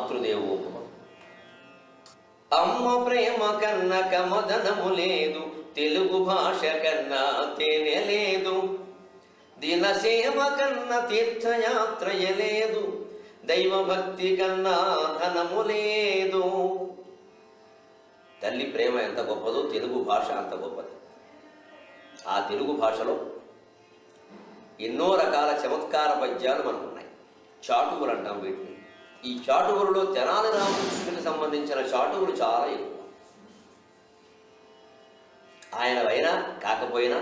మాతృదేవోభవ. అమ్మ ప్రేమ కన్న కమదనము లేదు, తెలుగు భాష కన్నా తేనె లేదు, దినసేవ కన్నా తీర్థయాత్రయ లేదు, దైవభక్తి కన్నా ధనము లేదు. తల్లి ప్రేమ ఎంత గొప్పదో తెలుగు భాష అంత గొప్పది. ఆ తెలుగు భాషలో ఎన్నో రకాల చమత్కార పద్యాలు మనకున్నాయి. చాటువులు అంటాం వీటిని. ఈ చాటువులలో తెనాలి రామకృష్ణుడికి సంబంధించిన చాటువులు చాలా ఎక్కువ. ఆయన అయినా కాకపోయినా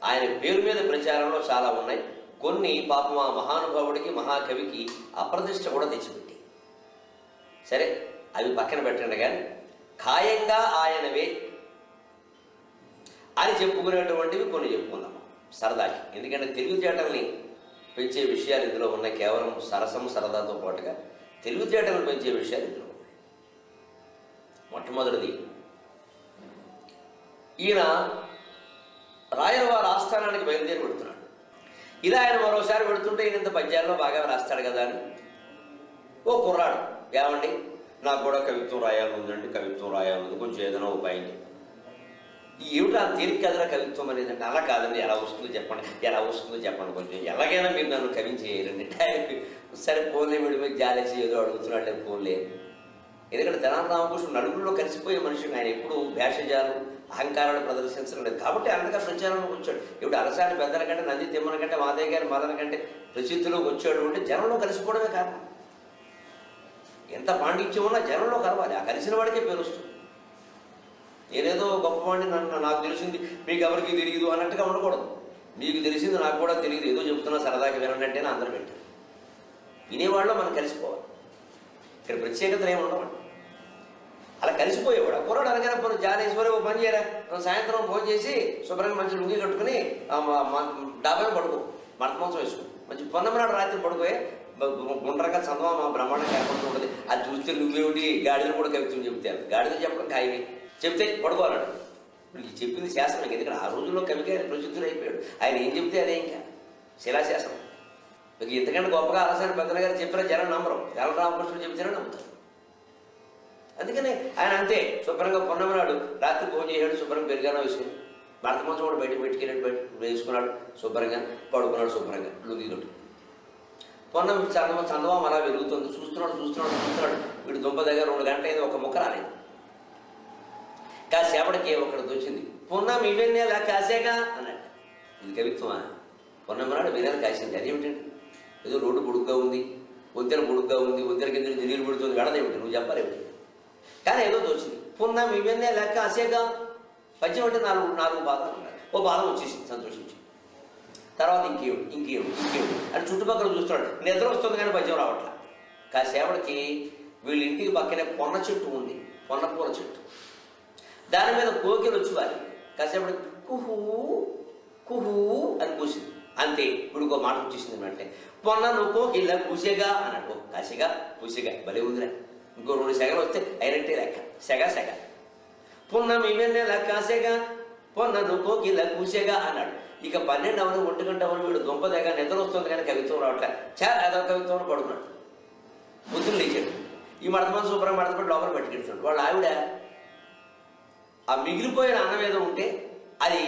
ఆయన పేరు మీద ప్రచారంలో చాలా ఉన్నాయి. కొన్ని పాపం ఆ మహానుభావుడికి మహాకవికి అప్రతిష్ట కూడా తెచ్చిపెట్టి, సరే అవి పక్కన పెట్టండి. కానీ ఖాయంగా ఆయనవే అని చెప్పుకునేటువంటివి కొన్ని చెప్పుకుందాం సరదాకి. ఎందుకంటే తెలివితేటల్ని పెంచే విషయాలు ఇందులో ఉన్నాయి. కేవలం సరసం సరదాతో పాటుగా తెలివితేటలను పెంచే విషయాలు ఇందులో ఉన్నాయి. మొట్టమొదటిది, ఈయన రాయలవారి ఆస్థానానికి బయలుదేరి పెడుతున్నాడు. ఇలా ఆయన మరోసారి పెడుతుంటే ఈయన ఇంత పద్యాల్లో బాగా రాస్తాడు కదా అని ఓ కుర్రాడు, ఏమండి నాకు కూడా కవిత్వం రాయాలని ఉందండి, కవిత్వం రాయాలని కొంచెం ఏదైనా ఉపాయం చెప్పండి. ఏమిటా తేలిక కదరా కవిత్వం అనేది అంటే, అలా కాదండి, ఎలా వస్తుందో చెప్పండి, ఎలా వస్తుందో చెప్పండి, కొంచెం ఎలాగైనా మీరు నన్ను కవించేయాలండి. సరే ఫోన్లే వీడి మీద జాలేసి ఏదో అడుగుతున్నాడు ఫోన్లే. ఎందుకంటే తెనాలి రామకృష్ణుడు నలుగురిలో కలిసిపోయే మనిషిని. ఆయన ఎప్పుడు భేషజాలు అహంకారాలు ప్రదర్శించడం లేదు. కాబట్టి అంతగా ప్రచారంలోకి వచ్చాడు. ఇప్పుడు అలసాని పెద్దల కంటే, నంది తిమ్మల కంటే, మాదయ్య గారి మదన కంటే ప్రసిద్ధిలోకి వచ్చాడు అంటే జనంలో కలిసిపోవడమే కారణం. ఎంత పాండిత్యం ఉన్నా జనంలో కలవాలి. ఆ కలిసిన వాడికే పేరు వస్తుంది. నేనేదో గొప్పవాడిని, నాకు తెలిసింది మీకు ఎవరికి తెలియదు అన్నట్టుగా ఉండకూడదు. మీకు తెలిసింది నాకు కూడా తెలియదు, ఏదో చెబుతున్నా సరదాగా వినండి అంటేనే అందరూ పెట్టారు. వినేవాళ్ళు మనం కలిసిపోవాలి. ఇక్కడ ప్రత్యేకతలు ఏమి ఉండవండి. అలా కలిసిపోయేవాడు. ఆ కుర్రాడు అనగానే పోనీ జానేశ్వరి ఓ పని చేయరా, సాయంత్రం భోజనం చేసి శుభ్రంగా మంచి లుంగి కట్టుకుని డాబాలో పడుకో, మడత మంచం వేసుకో, మంచి పొన్నమనాడు రాత్రి పడుకోయే, గుండ్రగా చందమా బ్రహ్మాండంగా ఏర్పడుతూ ఉంటుంది. అది చూస్తే నువ్వేమిటి గాడిదలు కూడా కవిత్వం చెబుతాను. గాడిదలు చెప్పడం ఖాయమే, చెప్తే పడుకోవాలన్నాడు. ఇప్పుడు చెప్పింది శాసనం. ఎందుకంటే ఆ రోజుల్లో కవిగా ఆయన ప్రసిద్ధుడు అయిపోయాడు. ఆయన ఏం చెప్తే అదే ఇంకా శిలాశాసనం. మీకు ఇంతకంటే గొప్పగా అలసాని పెద్దల గారు చెప్పినా జనం నమ్మరు. తెనాలి రామకృష్ణుడు చెప్తేనే నమ్ముతారు. అందుకని ఆయన అంతే శుభ్రంగా పొన్నమనాడు రాత్రి భోజనం చేశాడు, శుభ్రంగా పెరిగానో వేసుకుని భర్త మంచం కూడా బయటకు పెట్టుకెళ్ళి వేసుకున్నాడు, శుభ్రంగా పడుకున్నాడు, శుభ్రంగా లుంగి కట్టు. పొన్నం చందమామ అలా వెలుగుతుంది. చూస్తున్నాడు. వీడు దుంప దగ్గర 2 గంటల అయింది, ఒక ముక్క రాలేదు. కాసేపటికి ఒకటి వచ్చింది, పొన్నం ఇవన్నీ అలా కాసేగా అన్నాడు. ఇది కవిత్వమా? పొన్నమనాడు వీరేలా కాసింది. అదేమిటండి, ఏదో రోడ్డు పొడుగ్గా ఉంది, వంతెన పొడుగ్గా ఉంది, వంతెన కింద నీళ్ళు పడుతుంది, వెళ్ళదేమిటి, నువ్వు చెప్పాలేమిటి? కానీ ఏదో తోచింది. పొన్నం ఇవన్నీ లెక్క కాసేగా. పద్యం అంటే 4 పాదాలు ఉన్నాయి. ఓ పాదం వచ్చేసింది, సంతోషించి. తర్వాత ఇంకేమిటి అని చుట్టుపక్కల చూస్తున్నాడు. నిద్ర వస్తుంది కానీ పద్యం రావట్లా. కాసేపటికి వీళ్ళ ఇంటికి పక్కనే పొన్న చెట్టు ఉంది, పొన్న పూల చెట్టు. దాని మీద కోకిలు వచ్చి వాలి. కాసేపటికి కుహూ కుహూ అని కూసింది. అంతే. ఇప్పుడు ఇంకో మాట వచ్చేసింది అంటే, పొన్నను కోకిల కూసేగా అన్నాడు. కాసేగా కూసేగా భలే ఉందిరా. ఇంకో 2 సెగలు వస్తే అయినట్టే లెక్క. సెగ పున్నం ఇవన్నీ కాసేగా, పొన్నను కోకిల కూసేగా అన్నాడు. ఇక 12 అవని 1 గంట అవని వీడు దుంప దగ్గర నిద్ర వస్తుంది కానీ కవిత్వం రావట్లే. అదో కవిత్వం పడుకున్నాడు. బుద్ధులు లేచాడు. ఈ మడతమంది శుభ్రంగా మడతపడి లోపల పట్టుకెళ్తున్నాడు. వాళ్ళ ఆవిడ ఆ మిగిలిపోయిన అన్నం ఏదో ఉంటే అది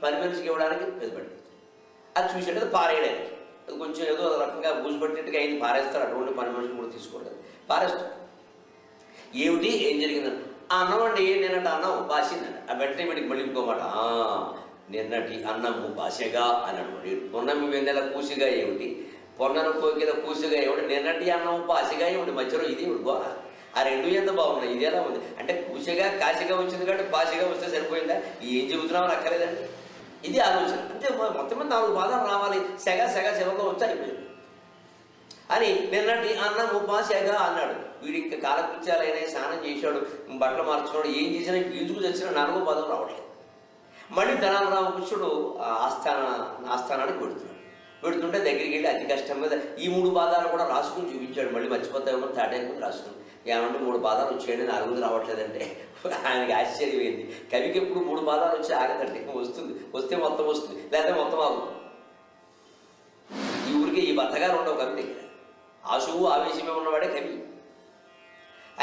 పని మనిషికి ఇవ్వడానికి పెద్దపడి అది చూసేటది పారేయడానికి. అది కొంచెం ఏదో రకంగా బూజు పట్టినట్టుగా అయింది, పారేస్తారు. అటువంటి పని మనుషులు కూడా తీసుకోవడం పారేస్తారు. ఏమిటి ఏం జరిగిందని, అన్నం అండి నిన్నటి అన్నం బాసిందని. ఆ వెంటనే వీడికి మళ్ళీ ఇంకోమాట, నిన్నటి అన్నము బాసగా అన్నాడు. పొన్నమి వెన్నెల కూసిగా ఏమిటి, పొన్నను కోకిల కూసిగా ఏమిటి, నిన్నటి అన్నం బాసిగా ఏమిటి, మధ్యలో ఇది గోల. ఆ 2 ఎంత బాగున్నాయి, ఇది ఎలా ఉంది అంటే కూసిగా కాసిగా వచ్చింది కాబట్టి బాసిగా వస్తే సరిపోయిందా, ఏం చెబుతున్నామని అక్కర్లేదండి. ఇది ఆలోచన. అంటే మొత్తం మీద 4 పాదాలు రావాలి. సెగ చివరిలో వచ్చి అయిపోయింది అని నిన్నటి అన్నము బాసగా అన్నాడు. వీడి ఇంకా కాలకృత్యాలైనా స్నానం చేశాడు, బట్టలు మార్చుకోవడం, ఏం చేసినా గీజుకు తెచ్చినా 4వ పాదం రావట్లేదు. మళ్ళీ తెనాలి రామకృష్ణుడు ఆస్థానానికి పెడుతుంటే దగ్గరికి వెళ్ళి అతి కష్టం మీద ఈ 3 పాదాలు కూడా రాసుకుని చూపించాడు. మళ్ళీ మర్చిపోతామో తాటేమో రాసుకుని, ఏమంటే 3 పాదాలు వచ్చేయండి, 4வது రావట్లేదంటే ఆయనకి ఆశ్చర్యమైంది. కవికి ఎప్పుడు 3 పాదాలు వచ్చి ఆగదండి. వస్తే మొత్తం వస్తుంది, లేకపోతే మొత్తం ఆగుతుంది. ఈ ఊరికి ఈ బద్దగాలు ఉండవు కవి దగ్గర. ఆశువు ఆవేశమే ఉన్నవాడే కవి.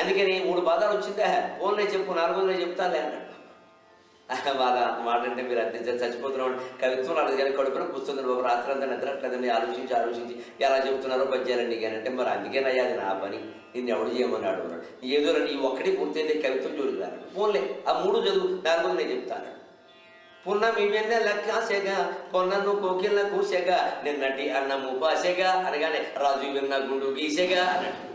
అందుకని 3 పాదాలు వచ్చిందా ఫోన్లే చెప్పు 4 చెప్తానులే అన్నాడు. వాళ్ళ మాట అంటే మీరు అందించారు చచ్చిపోతున్నాం కవిత్వం రాదు కానీ కడుపున కూర్చున్నారు బాబు రాత్రి అంతా నిద్రట్లేదని ఆలోచించి ఎలా చెప్తున్నారో పద్యాలండి కానీ అంటే మరి అందుకేనయ్యా అది నా పని నిన్ను ఎవడు చేయమన్నాడు అన్నాడు. ఏదో నీ ఒక్కటి పూర్తయితే కవిత్వం జోలికి ఫోన్లే ఆ 3 చదువు 4 నేను చెప్తాను. పున్నమి వెన్నెల కాసేగా పొన్నను కోకిళ్ళ కూసేగా నిన్నటి అన్నము పాసేగా అనగానే రాజు విన్న గుండు గీసేగా అన్నట్టు.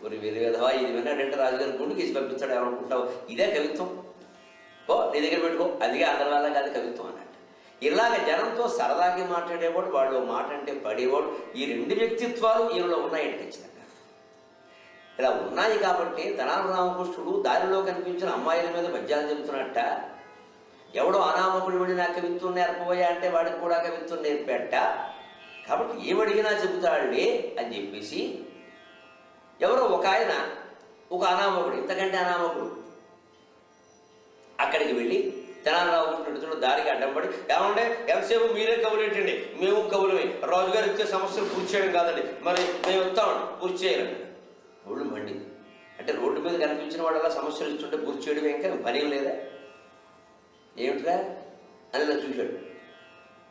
మరి వేరే విధవా ఇది విన్నాడంటే రాజుగారి గుండు గీసి పంపిస్తాడు ఏమనుకుంటావు? ఇదే కవిత్వం. ఓ నీ దగ్గర పెట్టుకో అందుకే అందరి వల్ల కాదు కవిత్వం అన్నట్టు. ఇలాగ జనంతో సరదాగా మాట్లాడేవాడు వాడు మాట అంటే పడేవాడు. ఈ 2 వ్యక్తిత్వాలు ఈయనలో ఉన్నాయండి ఖచ్చితంగా. ఇలా ఉన్నాయి కాబట్టి తెనాలి రామకృష్ణుడు దారిలో కనిపించిన అమ్మాయిల మీద పద్యాలు చెబుతున్నట్ట. ఎవడో అనామకుడు వెళ్ళి నా కవిత్వం నేర్పబోయా అంటే వాడికి కూడా కవిత్వం నేర్పేట. కాబట్టి ఏమడిగినా చెబుతాడులే అని చెప్పేసి ఎవరో ఒక ఆయన ఒక అనామకుడు ఇంతకంటే అనామకుడు అక్కడికి వెళ్ళి తెనాలి రామకృష్ణుడు దారికి అడ్డం పడి ఏమంటే ఎంతసేపు మీరే కవులు ఏంటండి మేము కవులమే రాజుగారు ఇచ్చే సమస్యలు పూర్తి చేయడం కాదండి మరి మేము వస్తామండి పూర్తి చేయాలండి. ఒళ్ళు మండింది. అంటే రోడ్డు మీద కనిపించిన వాడు సమస్యలు ఇస్తుంటే పూర్తి చేయడం ఇంకా పని లేదా ఏమిట్రా అని ఇలా చూశాడు.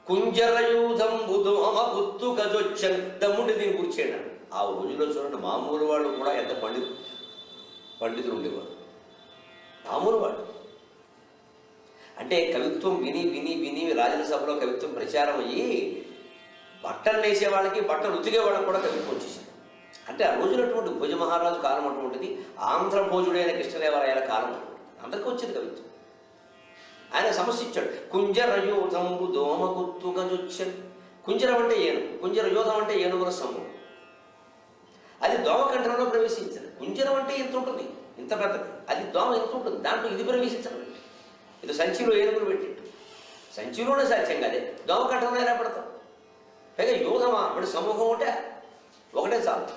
కుంజరయూధంబు దోమ పుత్తు కజొచ్చన్ దమ్ముడి దీన్ని కూర్చాడు. ఆ రోజుల్లో చూడండి మామూలు వాళ్ళు కూడా ఎంత పండితులు ఉండేవాడు. మామూలు వాళ్ళు అంటే కవిత్వం విని విని విని రాజసభలో కవిత్వం ప్రచారం అయ్యి బట్టలు వేసే వాళ్ళకి బట్టలు ఉతికే వాళ్ళకి కూడా కవిత్వం వచ్చేసింది. అంటే ఆ రోజునటువంటి భోజ మహారాజు కాలం అటువంటిది. ఆంధ్ర భోజుడైన కృష్ణదేవరాయల కాలం అటువంటిది. అందరికీ వచ్చేది కవిత్వం. ఆయన సమస్య ఇచ్చాడు. కుంజరయూధంబు దోమ కుత్తుకజొచ్చన్. కుంజరం అంటే ఏనుగు, కుంజరయూధం అంటే ఏనుగుల సమూహం. అది దోమ కంఠంలో ప్రవేశించదు. కుంజరం అంటే ఇంత ఉంటుంది, ఇంత పెద్దది. అది దోమ ఎంత ఉంటుంది, దాంట్లో ఇది ప్రవేశించడం. ఇది సంచిలో ఏనుగులు పెట్టిట్టు సంచిలోనే సాధ్యం కాదే దోమ కంఠంలో ఎలా పెడతాం? పైగా యూధమా ఇప్పుడు సమూహం ఉంటే ఒకటే చాలు.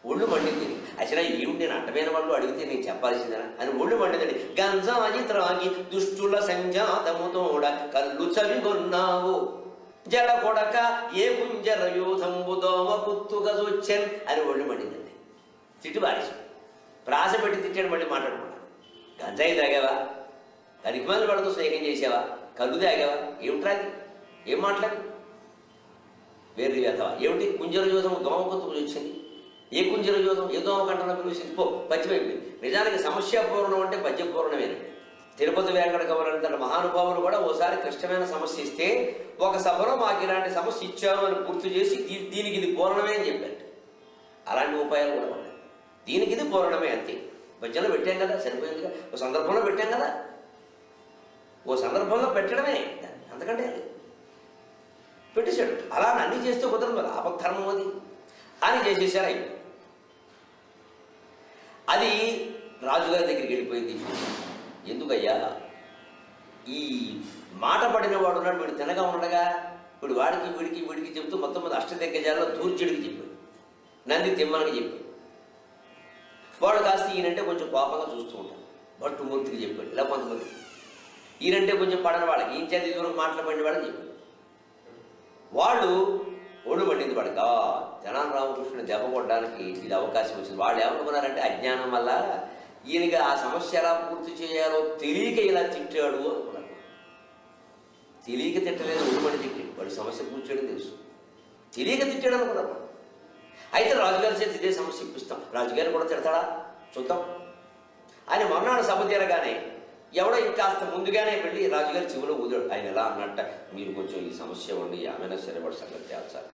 ఒళ్ళు మండింది. అసలు ఏమిటి నేను అడ్డమైన వాళ్ళు అడిగితే నేను చెప్పాల్సిందేనా అని ఒళ్ళు మండిందండి. గంజాయి త్రాగి దుష్టుల సంజాతముతోడ కళ్ళు చవిగొన్నావు జల కొడక ఏ కుంజర యూధంబు దోమ కుత్తుగజొచ్చెన్ అని ఒళ్ళు మండిందండి. తిట్టు బారేసి ప్రాస పెట్టి తిట్టాడు. మళ్ళీ మాట్లాడుకున్నాను. గంజాయి తాగావా, కరికిమాలు పడుతూ స్నేహం చేసావా, కళ్ళు తాగావా, ఏమిట్రాది ఏం మాట్లాడి వేరే వేతవా ఏమిటి? కుంజర యూధం దోమ కుత్తుకు వచ్చింది. ఏ కుంజర యూధం ఏ దోమ కంటలో పిలిచింది పో పచ్చిమైపోయింది. నిజానికి సమస్యాపూర్ణం అంటే పద్యపూర్ణమేనండి. తిరుపతి వెంకట కవులంత మహానుభావులు కూడా ఓసారి కష్టమైన సమస్య ఇస్తే ఒక సభలో మాకు ఇలాంటి సమస్య ఇచ్చారు అని పూర్తి చేసి దీనికి ఇది పూర్ణమే అని చెప్పారు. అలాంటి ఉపాయాలు కూడా ఉన్నాయి. దీనికి ఇది పూర్ణమే అంతే. భజనలో పెట్టాం కదా సరిపోయిందిగా. ఓ సందర్భంలో పెట్టాం కదా, ఓ సందర్భంలో పెట్టడమే అంతకంటే పెట్టేశాడు. అలా అన్నీ చేస్తే కుదరదు కదా, ఆపద్ధర్మం అది అని చేసేసారు. అయి అది రాజుగారి దగ్గరికి వెళ్ళిపోయింది. ఎందుకయ్యా ఈ మాట పడిన వాడు ఉన్నాడు, వీడు తినగా ఉండగా వీడు వాడికి వీడికి వీడికి చెప్తూ మొత్తం మీద అష్టదిగ్గజాల్లో దూర్జుడికి చెప్పాడు, నంది తిమ్మనికి చెప్పాడు. వాడు కాస్త ఈయనంటే కొంచెం కోపంగా చూస్తూ ఉంటాడు. భట్టుమూర్తికి చెప్పాడు. ఇలా కొంతమంది ఈయనంటే కొంచెం పడని వాళ్ళకి ఈయన చేతి దూరం మాట్లాడిన వాళ్ళని చెప్పాడు. వాళ్ళు ఒళ్ళు పండింది వాడికి. తెనాలి రామకృష్ణుని దెబ్బ కొట్టడానికి ఇది అవకాశం వచ్చింది. వాళ్ళు ఏమనుకున్నారంటే అజ్ఞానం వల్ల ఈయనకి ఆ సమస్య ఎలా పూర్తి చేయాలో తెలియక ఇలా తిట్టాడు అనుకున్నారు. తెలియక తిట్టలేదు, ఒళ్ళుపడి తిట్టాడు. వాడి సమస్య పూర్తి చేయడం తెలుసు, తెలియక తిట్టాడు అనుకున్నారు. అయితే రాజుగారి చేతి ఇదే సమస్య ఇప్పిస్తాం, రాజుగారిని కూడా తిడతాడా చూద్దాం ఆయన మర్నాడు సభ తీరగానే ఎవడో ఇంకాస్త ముందుగానే వెళ్ళి రాజుగారి చెవిలో ఊదాడు. ఆయన ఎలా అన్నట్ట, మీరు కొంచెం ఈ సమస్య ఉండి ఏమైనా సరే వాడు సంగతి తేల్చాలి.